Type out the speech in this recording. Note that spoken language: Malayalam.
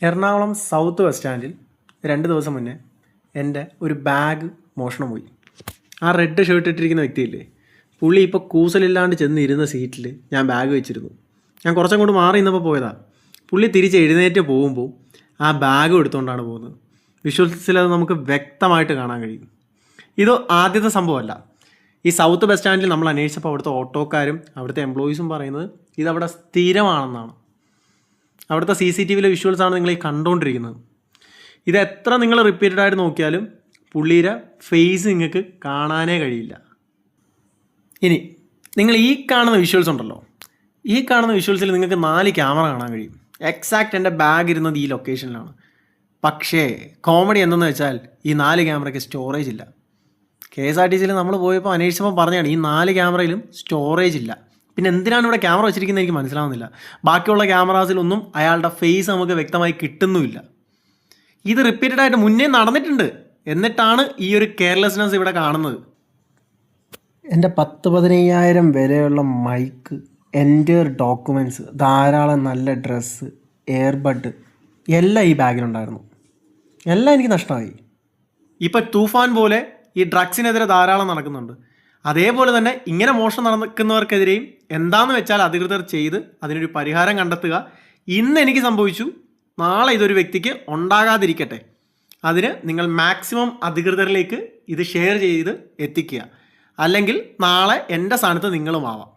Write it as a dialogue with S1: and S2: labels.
S1: എറണാകുളം സൗത്ത് ബസ് സ്റ്റാൻഡിൽ 2 ദിവസം മുന്നേ എൻ്റെ ഒരു ബാഗ് മോഷണം പോയി. ആ റെഡ് ഷർട്ട് ഇട്ടിരിക്കുന്ന വ്യക്തിയില്ലേ, പുള്ളി ഇപ്പോൾ കൂസലില്ലാണ്ട് ചെന്നിരുന്ന സീറ്റിൽ ഞാൻ ബാഗ് വെച്ചിരുന്നു. ഞാൻ കുറച്ചങ്ങോട്ട് മാറി നിന്നപ്പോൾ പോയതാണ്. പുള്ളി തിരിച്ച് എഴുന്നേറ്റ് പോകുമ്പോൾ ആ ബാഗും എടുത്തുകൊണ്ടാണ് പോകുന്നത്. വിഷ്വൽസിൽ അത് നമുക്ക് വ്യക്തമായിട്ട് കാണാൻ കഴിയും. ഇത് ആദ്യത്തെ സംഭവമല്ല. ഈ സൗത്ത് ബസ് സ്റ്റാൻഡിൽ നമ്മൾ അന്വേഷിച്ചപ്പോൾ അവിടുത്തെ ഓട്ടോക്കാരും അവിടുത്തെ എംപ്ലോയീസും പറയുന്നത് ഇതവിടെ സ്ഥിരമാണെന്നാണ്. അവിടുത്തെ CCTVയിലെ വിഷ്വൽസാണ് നിങ്ങൾ ഈ കണ്ടുകൊണ്ടിരിക്കുന്നത്. ഇത് എത്ര നിങ്ങൾ റിപ്പീറ്റഡ് ആയിട്ട് നോക്കിയാലും പുള്ളിയുടെ ഫേസ് നിങ്ങൾക്ക് കാണാനേ കഴിയില്ല. ഇനി നിങ്ങൾ ഈ കാണുന്ന വിഷ്വൽസ് ഉണ്ടല്ലോ, ഈ കാണുന്ന വിഷ്വൽസിൽ നിങ്ങൾക്ക് 4 ക്യാമറ കാണാൻ കഴിയും. എക്സാക്റ്റ് എൻ്റെ ബാഗ് ഇരുന്നത് ഈ ലൊക്കേഷനിലാണ്. പക്ഷേ കോമഡി എന്തെന്ന് വെച്ചാൽ ഈ 4 ക്യാമറയ്ക്ക് സ്റ്റോറേജ് ഇല്ല. KSRTCയിൽ നമ്മൾ പോയപ്പോൾ അന്വേഷിച്ചപ്പോൾ പറഞ്ഞാണ് ഈ 4 ക്യാമറയിലും സ്റ്റോറേജ് ഇല്ല. പിന്നെ എന്തിനാണ് ഇവിടെ ക്യാമറ വെച്ചിരിക്കുന്നത് എനിക്ക് മനസ്സിലാവുന്നില്ല. ബാക്കിയുള്ള ക്യാമറാസിലൊന്നും അയാളുടെ ഫേസ് നമുക്ക് വ്യക്തമായി കിട്ടുന്നുമില്ല. ഇത് റിപ്പീറ്റഡ് ആയിട്ട് മുന്നേ നടന്നിട്ടുണ്ട്. എന്നിട്ടാണ് ഈ ഒരു കെയർലെസ്നെസ് ഇവിടെ കാണുന്നത്. എൻ്റെ 10-15,000 വിലയുള്ള മൈക്ക്, എൻ്റെ ഡോക്യുമെൻറ്റ്സ്, ധാരാളം നല്ല ഡ്രസ്സ്, എയർബഡ് എല്ലാം ഈ ബാഗിലുണ്ടായിരുന്നു. എല്ലാം എനിക്ക് നഷ്ടമായി. ഇപ്പം തൂഫാൻ പോലെ ഈ ഡ്രഗ്സിനെതിരെ ധാരാളം നടക്കുന്നുണ്ട്. അതേപോലെ തന്നെ ഇങ്ങനെ മോഷണം നടക്കുന്നവർക്കെതിരെയും എന്താണെന്ന് വെച്ചാൽ അധികൃതർ ചെയ്ത് അതിനൊരു പരിഹാരം കണ്ടെത്തുക. ഇന്ന് എനിക്ക് സംഭവിച്ചു, നാളെ ഇതൊരു വ്യക്തിക്ക് ഉണ്ടാകാതിരിക്കട്ടെ. അതിന് നിങ്ങൾ മാക്സിമം അധികൃതരിലേക്ക് ഇത് ഷെയർ ചെയ്ത് എത്തിക്കുക. അല്ലെങ്കിൽ നാളെ എൻ്റെ സ്ഥാനത്ത് നിങ്ങളുമാവാം.